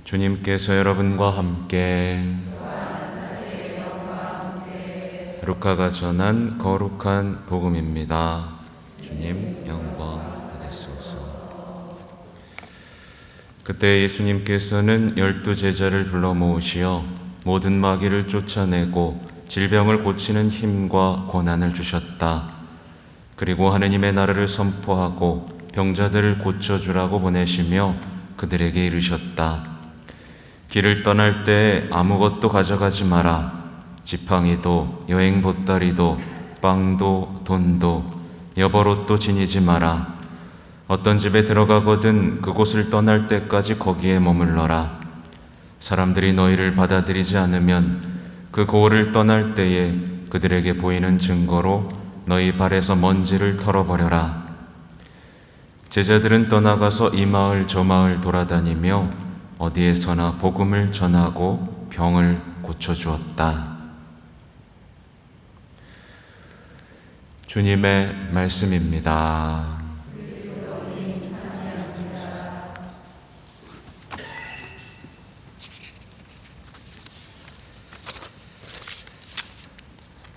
주님께서 여러분과 함께 루카가 전한 거룩한 복음입니다. 주님 영광 받으소서. 그때 예수님께서는 12제자를 불러 모으시어 모든 마귀를 쫓아내고 질병을 고치는 힘과 권한을 주셨다. 그리고 하느님의 나라를 선포하고 병자들을 고쳐주라고 보내시며 그들에게 이르셨다. 길을 떠날 때 아무것도 가져가지 마라. 지팡이도 여행 보따리도 빵도 돈도 여벌옷도 지니지 마라. 어떤 집에 들어가거든 그곳을 떠날 때까지 거기에 머물러라. 사람들이 너희를 받아들이지 않으면 그 고을을 떠날 때에 그들에게 보이는 증거로 너희 발에서 먼지를 털어버려라. 제자들은 떠나가서 이 마을 저 마을 돌아다니며 어디에서나 복음을 전하고 병을 고쳐주었다. 주님의 말씀입니다.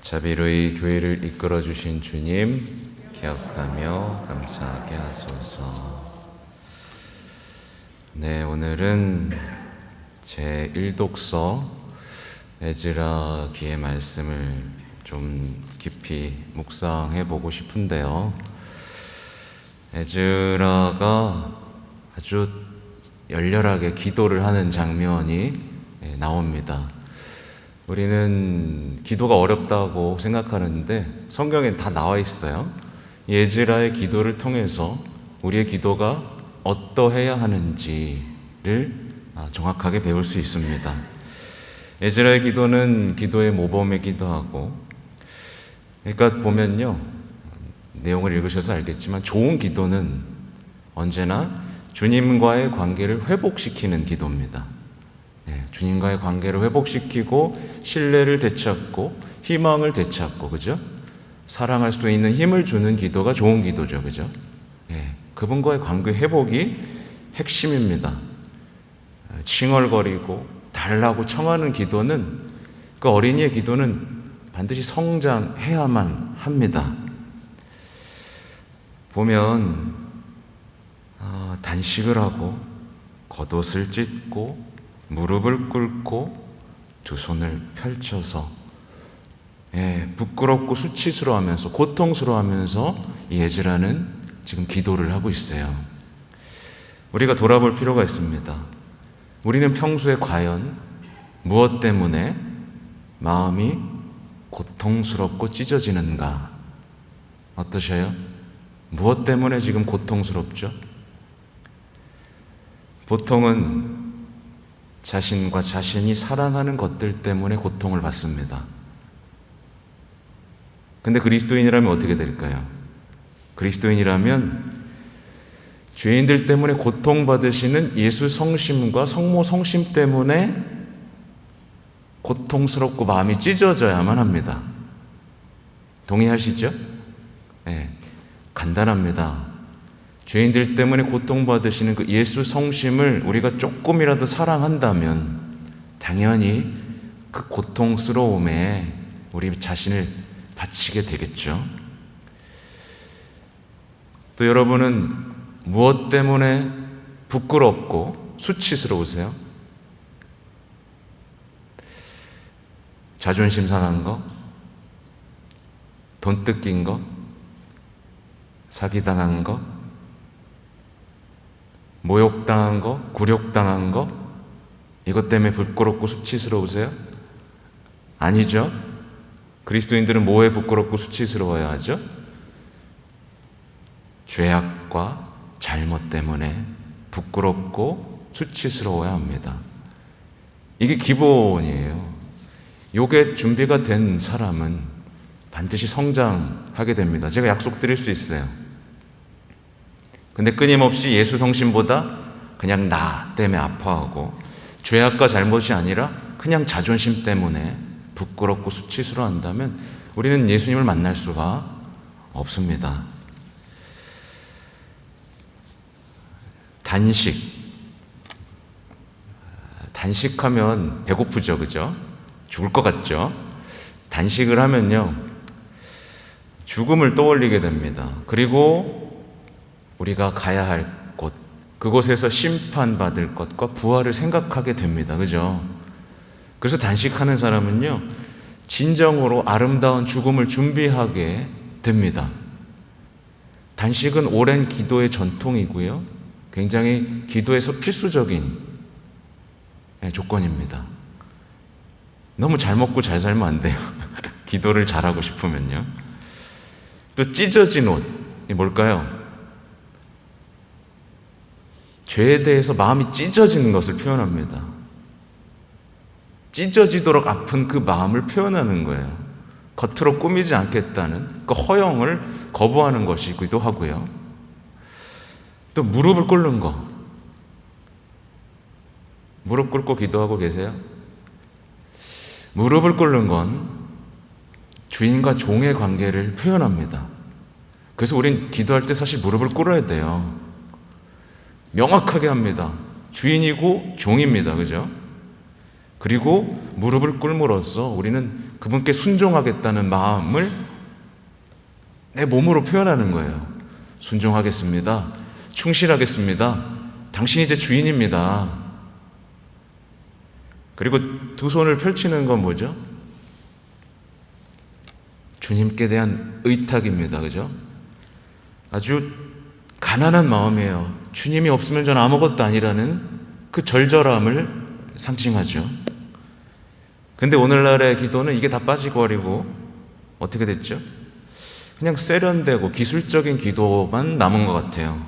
자비로이 교회를 이끌어 주신 주님 기억하며 감사하게 하소서. 네, 오늘은 제 1독서 에즈라기의 말씀을 좀 깊이 묵상해 보고 싶은데요. 에즈라가 아주 열렬하게 기도를 하는 장면이 나옵니다. 우리는 기도가 어렵다고 생각하는데 성경엔 다 나와 있어요. 에즈라의 기도를 통해서 우리의 기도가 어떠해야 하는지를 정확하게 배울 수 있습니다. 에즈라의 기도는 기도의 모범이기도 하고, 그러니까 보면요, 내용을 읽으셔서 알겠지만 좋은 기도는 언제나 주님과의 관계를 회복시키는 기도입니다. 주님과의 관계를 회복시키고 신뢰를 되찾고 희망을 되찾고, 그죠? 사랑할 수 있는 힘을 주는 기도가 좋은 기도죠, 그죠? 그분과의 관계 회복이 핵심입니다. 칭얼거리고 달라고 청하는 기도는, 그 어린이의 기도는 반드시 성장해야만 합니다. 보면 단식을 하고 겉옷을 찢고 무릎을 꿇고 두 손을 펼쳐서 부끄럽고 수치스러워하면서 고통스러워하면서 이 에즈라는 지금 기도를 하고 있어요. 우리가 돌아볼 필요가 있습니다. 우리는 평소에 과연 무엇 때문에 마음이 고통스럽고 찢어지는가? 어떠셔요? 무엇 때문에 지금 고통스럽죠? 보통은 자신과 자신이 사랑하는 것들 때문에 고통을 받습니다. 근데 그리스도인이라면 어떻게 될까요? 그리스도인이라면 죄인들 때문에 고통받으시는 예수 성심과 성모 성심 때문에 고통스럽고 마음이 찢어져야만 합니다. 동의하시죠? 간단합니다. 죄인들 때문에 고통받으시는 그 예수 성심을 우리가 조금이라도 사랑한다면 당연히 그 고통스러움에 우리 자신을 바치게 되겠죠. 또 여러분은 무엇 때문에 부끄럽고 수치스러우세요? 자존심 상한 거? 돈 뜯긴 거? 사기당한 거? 모욕당한 거? 굴욕당한 거? 이것 때문에 부끄럽고 수치스러우세요? 아니죠. 그리스도인들은 뭐에 부끄럽고 수치스러워야 하죠? 죄악과 잘못 때문에 부끄럽고 수치스러워야 합니다. 이게 기본이에요. 요게 준비가 된 사람은 반드시 성장하게 됩니다. 제가 약속드릴 수 있어요. 근데 끊임없이 예수 성심보다 그냥 나 때문에 아파하고 죄악과 잘못이 아니라 그냥 자존심 때문에 부끄럽고 수치스러워한다면 우리는 예수님을 만날 수가 없습니다. 단식, 단식하면 배고프죠, 그죠? 죽을 것 같죠? 단식을 하면요, 죽음을 떠올리게 됩니다. 그리고 우리가 가야 할 곳, 그곳에서 심판받을 것과 부활을 생각하게 됩니다. 그죠? 그래서 단식하는 사람은요, 진정으로 아름다운 죽음을 준비하게 됩니다. 단식은 오랜 기도의 전통이고요, 굉장히 기도에서 필수적인 조건입니다. 너무 잘 먹고 잘 살면 안 돼요. 기도를 잘하고 싶으면요. 또 찢어진 옷, 이 뭘까요? 죄에 대해서 마음이 찢어지는 것을 표현합니다. 찢어지도록 아픈 그 마음을 표현하는 거예요. 겉으로 꾸미지 않겠다는 그 허영을 거부하는 것이기도 하고요. 또 무릎을 꿇는 거. 무릎 꿇고 기도하고 계세요? 무릎을 꿇는 건 주인과 종의 관계를 표현합니다. 그래서 우린 기도할 때 사실 무릎을 꿇어야 돼요. 명확하게 합니다. 주인이고 종입니다. 그죠? 그리고 무릎을 꿇음으로써 우리는 그분께 순종하겠다는 마음을 내 몸으로 표현하는 거예요. 순종하겠습니다. 충실하겠습니다. 당신이 이제 주인입니다. 그리고 두 손을 펼치는 건 뭐죠? 주님께 대한 의탁입니다. 그죠? 아주 가난한 마음이에요. 주님이 없으면 저는 아무것도 아니라는 그 절절함을 상징하죠. 근데 오늘날의 기도는 이게 다 빠지고 어떻게 됐죠? 그냥 세련되고 기술적인 기도만 남은 것 같아요.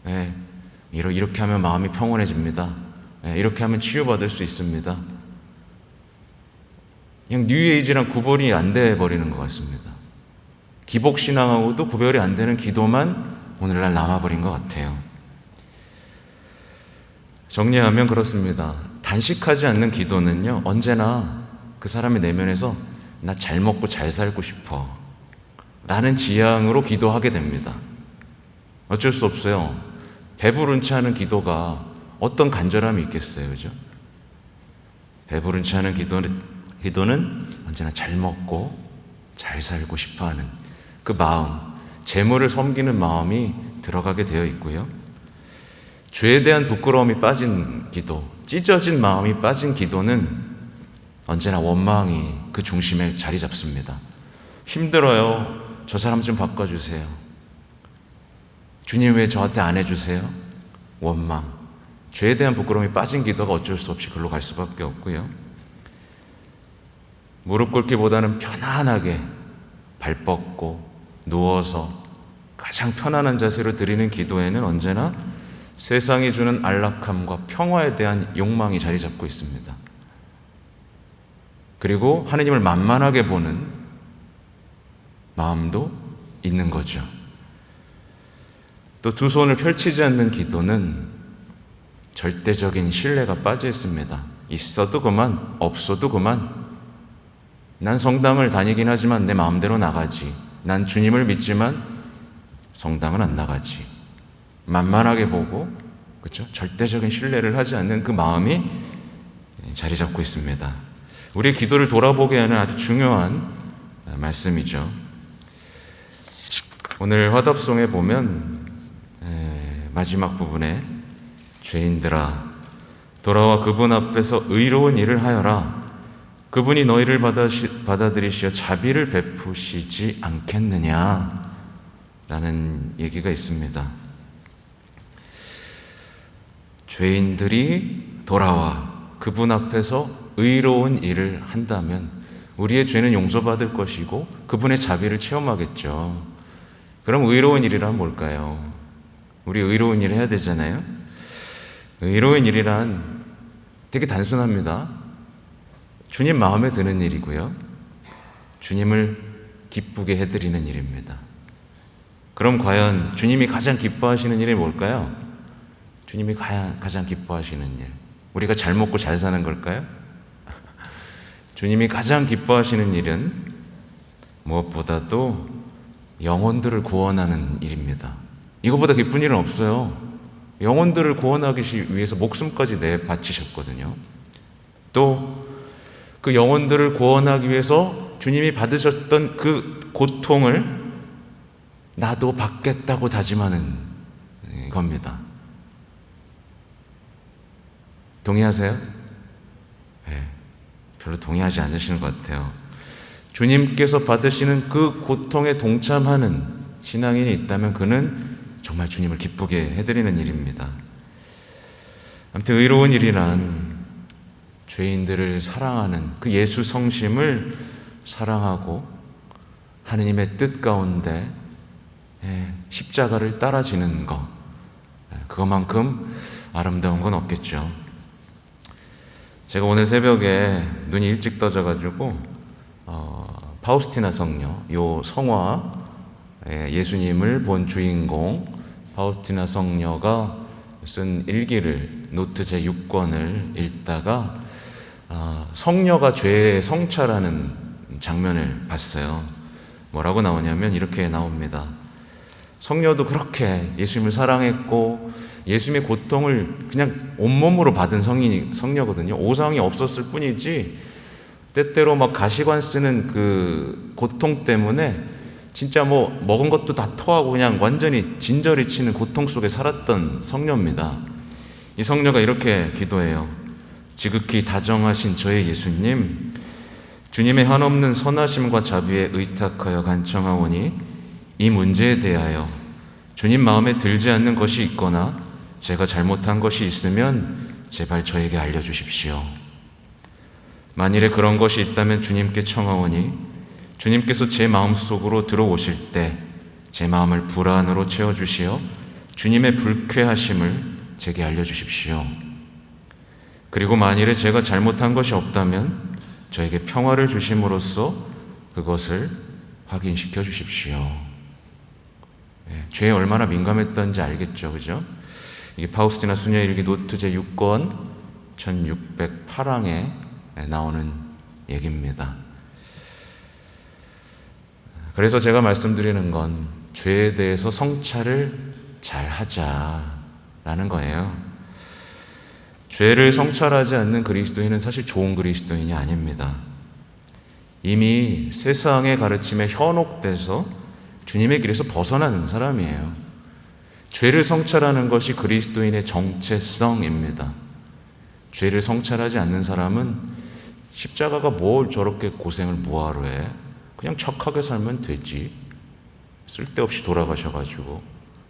네, 이렇게 하면 마음이 평온해집니다. 네, 이렇게 하면 치유받을 수 있습니다. 그냥 뉴에이지랑 구별이 안 돼버리는 것 같습니다. 기복신앙하고도 구별이 안 되는 기도만 오늘날 남아버린 것 같아요. 정리하면 그렇습니다. 단식하지 않는 기도는요, 언제나 그 사람의 내면에서 나 잘 먹고 잘 살고 싶어 라는 지향으로 기도하게 됩니다. 어쩔 수 없어요. 배부른 채 하는 기도가 어떤 간절함이 있겠어요. 그죠? 배부른 채 하는 기도는 언제나 잘 먹고 잘 살고 싶어 하는 그 마음, 재물을 섬기는 마음이 들어가게 되어 있고요. 죄에 대한 부끄러움이 빠진 기도, 찢어진 마음이 빠진 기도는 언제나 원망이 그 중심에 자리 잡습니다. 힘들어요. 저 사람 좀 바꿔주세요. 주님 왜 저한테 안 해주세요? 원망. 죄에 대한 부끄러움이 빠진 기도가 어쩔 수 없이 글로 갈 수밖에 없고요. 무릎 꿇기보다는 편안하게 발 뻗고 누워서 가장 편안한 자세로 드리는 기도에는 언제나 세상이 주는 안락함과 평화에 대한 욕망이 자리 잡고 있습니다. 그리고 하느님을 만만하게 보는 마음도 있는 거죠. 또 두 손을 펼치지 않는 기도는 절대적인 신뢰가 빠져 있습니다. 있어도 그만, 없어도 그만. 난 성당을 다니긴 하지만 내 마음대로 나가지. 난 주님을 믿지만 성당은 안 나가지. 만만하게 보고, 그렇죠? 절대적인 신뢰를 하지 않는 그 마음이 자리 잡고 있습니다. 우리의 기도를 돌아보게 하는 아주 중요한 말씀이죠. 오늘 화답송에 보면 마지막 부분에 죄인들아 돌아와 그분 앞에서 의로운 일을 하여라. 그분이 너희를 받아들이시어 자비를 베푸시지 않겠느냐 라는 얘기가 있습니다. 죄인들이 돌아와 그분 앞에서 의로운 일을 한다면 우리의 죄는 용서받을 것이고 그분의 자비를 체험하겠죠. 그럼 의로운 일이란 뭘까요? 우리 의로운 일을 해야 되잖아요. 의로운 일이란 되게 단순합니다. 주님 마음에 드는 일이고요. 주님을 기쁘게 해드리는 일입니다. 그럼 과연 주님이 가장 기뻐하시는 일이 뭘까요? 주님이 가장 기뻐하시는 일. 우리가 잘 먹고 잘 사는 걸까요? 주님이 가장 기뻐하시는 일은 무엇보다도 영혼들을 구원하는 일입니다. 이거보다 기쁜 일은 없어요. 영혼들을 구원하기 위해서 목숨까지 내바치셨거든요. 또 그 영혼들을 구원하기 위해서 주님이 받으셨던 그 고통을 나도 받겠다고 다짐하는 겁니다. 동의하세요? 네, 별로 동의하지 않으시는 것 같아요. 주님께서 받으시는 그 고통에 동참하는 신앙인이 있다면 그는 정말 주님을 기쁘게 해드리는 일입니다. 아무튼 의로운 일이란 죄인들을 사랑하는 그 예수 성심을 사랑하고 하느님의 뜻 가운데 십자가를 따라지는 것, 그것만큼 아름다운 건 없겠죠. 제가 오늘 새벽에 눈이 일찍 떠져가지고 파우스티나 성녀, 요 성화, 예수님을 본 주인공 파우스티나 성녀가 쓴 일기를, 노트 제6권을 읽다가 성녀가 죄에 성찰하는 장면을 봤어요. 뭐라고 나오냐면 이렇게 나옵니다. 성녀도 그렇게 예수님을 사랑했고 예수님의 고통을 그냥 온몸으로 받은 성녀거든요. 오상이 없었을 뿐이지 때때로 막 가시관 쓰는 그 고통 때문에 진짜 뭐 먹은 것도 다 토하고 그냥 완전히 진저리 치는 고통 속에 살았던 성녀입니다. 이 성녀가 이렇게 기도해요. 지극히 다정하신 저의 예수님, 주님의 한없는 선하심과 자비에 의탁하여 간청하오니 이 문제에 대하여 주님 마음에 들지 않는 것이 있거나 제가 잘못한 것이 있으면 제발 저에게 알려주십시오. 만일에 그런 것이 있다면 주님께 청하오니 주님께서 제 마음속으로 들어오실 때 제 마음을 불안으로 채워주시어 주님의 불쾌하심을 제게 알려주십시오. 그리고 만일에 제가 잘못한 것이 없다면 저에게 평화를 주심으로써 그것을 확인시켜 주십시오. 죄에 얼마나 민감했던지 알겠죠, 그죠? 이게 파우스티나 수녀 일기 노트 제6권 1608항에 나오는 얘기입니다. 그래서 제가 말씀드리는 건 죄에 대해서 성찰을 잘 하자라는 거예요. 죄를 성찰하지 않는 그리스도인은 사실 좋은 그리스도인이 아닙니다. 이미 세상의 가르침에 현혹돼서 주님의 길에서 벗어나는 사람이에요. 죄를 성찰하는 것이 그리스도인의 정체성입니다. 죄를 성찰하지 않는 사람은 십자가가 뭘 저렇게 고생을 뭐하러 해? 그냥 착하게 살면 되지. 쓸데없이 돌아가셔가지고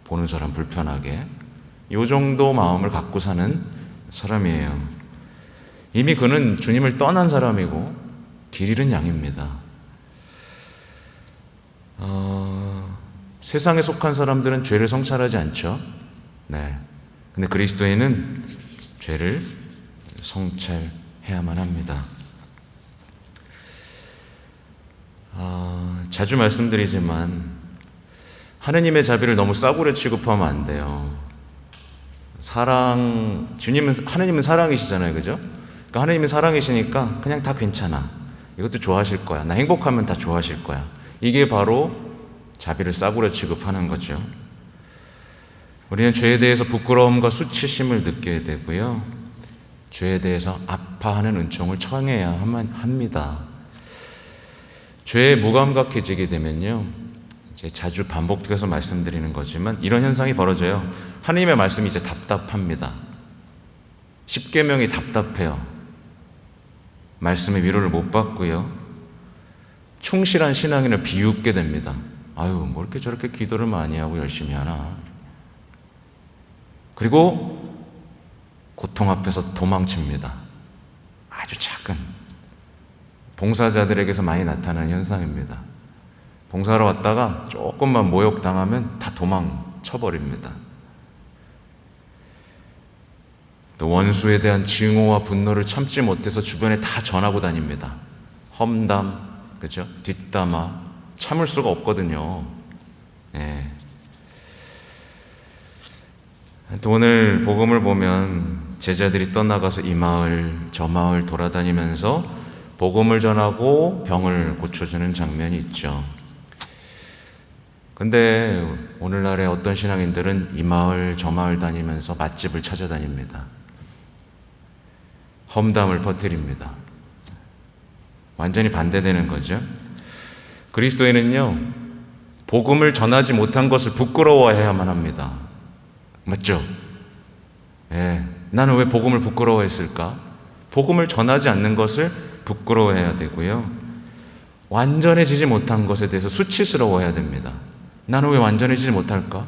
보는 사람 불편하게. 이 정도 마음을 갖고 사는 사람이에요. 이미 그는 주님을 떠난 사람이고 길 잃은 양입니다. 세상에 속한 사람들은 죄를 성찰하지 않죠. 네. 근데 그리스도인은 죄를 성찰해야만 합니다. 자주 말씀드리지만 하느님의 자비를 너무 싸구려 취급하면 안 돼요. 하느님은 사랑이시잖아요, 그죠? 그러니까 하느님은 사랑이시니까 그냥 다 괜찮아. 이것도 좋아하실 거야. 나 행복하면 다 좋아하실 거야. 이게 바로 자비를 싸구려 취급하는 거죠. 우리는 죄에 대해서 부끄러움과 수치심을 느껴야 되고요. 죄에 대해서 아파하는 은총을 청해야 합니다. 죄에 무감각해지게 되면요, 이제 자주 반복해서 말씀드리는 거지만 이런 현상이 벌어져요. 하나님의 말씀이 이제 답답합니다. 십계명이 답답해요. 말씀의 위로를 못 받고요. 충실한 신앙인을 비웃게 됩니다. 아유, 뭐 이렇게 저렇게 기도를 많이 하고 열심히 하나. 그리고 고통 앞에서 도망칩니다. 아주 작은 봉사자들에게서 많이 나타나는 현상입니다. 봉사하러 왔다가 조금만 모욕당하면 다 도망쳐버립니다. 또 원수에 대한 증오와 분노를 참지 못해서 주변에 다 전하고 다닙니다. 험담, 그죠? 뒷담화, 참을 수가 없거든요. 예. 또 오늘 복음을 보면 제자들이 떠나가서 이 마을 저 마을 돌아다니면서 복음을 전하고 병을 고쳐주는 장면이 있죠. 근데 오늘날의 어떤 신앙인들은 이 마을 저 마을 다니면서 맛집을 찾아다닙니다. 험담을 퍼뜨립니다. 완전히 반대되는 거죠. 그리스도인은요, 복음을 전하지 못한 것을 부끄러워해야만 합니다. 맞죠? 예, 나는 왜 복음을 부끄러워했을까? 복음을 전하지 않는 것을 부끄러워해야 되고요, 완전해지지 못한 것에 대해서 수치스러워해야 됩니다. 나는 왜 완전해지지 못할까?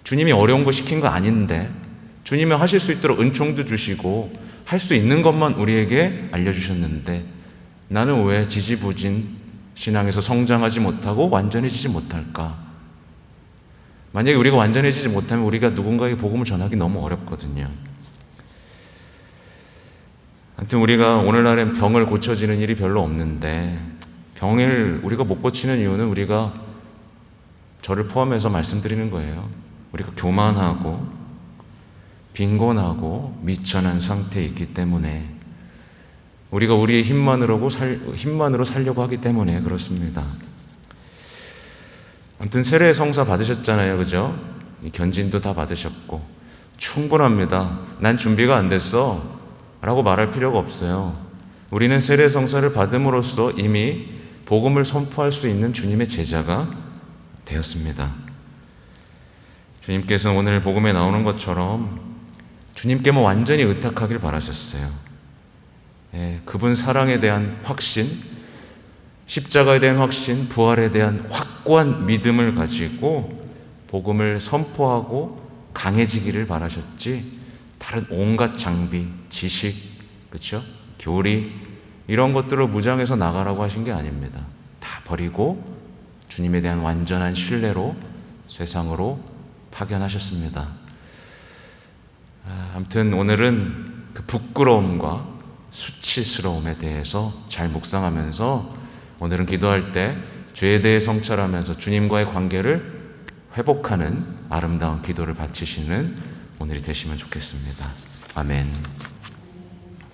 주님이 어려운 거 시킨 거 아닌데, 주님이 하실 수 있도록 은총도 주시고 할 수 있는 것만 우리에게 알려주셨는데 나는 왜 지지부진 신앙에서 성장하지 못하고 완전해지지 못할까? 만약에 우리가 완전해지지 못하면 우리가 누군가에게 복음을 전하기 너무 어렵거든요. 아무튼 우리가 오늘날엔 병을 고쳐지는 일이 별로 없는데, 병을 우리가 못 고치는 이유는 우리가, 저를 포함해서 말씀드리는 거예요, 우리가 교만하고 빈곤하고 미천한 상태에 있기 때문에, 우리가 우리의 힘만으로 살려고 하기 때문에 그렇습니다. 아무튼 세례 성사 받으셨잖아요, 그죠? 견진도 다 받으셨고 충분합니다. 난 준비가 안 됐어 라고 말할 필요가 없어요. 우리는 세례 성사를 받음으로써 이미 복음을 선포할 수 있는 주님의 제자가 되었습니다. 주님께서는 오늘 복음에 나오는 것처럼 주님께만 완전히 의탁하길 바라셨어요. 예, 그분 사랑에 대한 확신, 십자가에 대한 확신, 부활에 대한 확고한 믿음을 가지고 복음을 선포하고 강해지기를 바라셨지, 다른 온갖 장비, 지식, 그렇죠? 교리, 이런 것들을 무장해서 나가라고 하신 게 아닙니다. 다 버리고 주님에 대한 완전한 신뢰로 세상으로 파견하셨습니다. 아무튼 오늘은 그 부끄러움과 수치스러움에 대해서 잘 묵상하면서, 오늘은 기도할 때 죄에 대해 성찰하면서 주님과의 관계를 회복하는 아름다운 기도를 바치시는 오늘이 되시면 좋겠습니다. 아멘.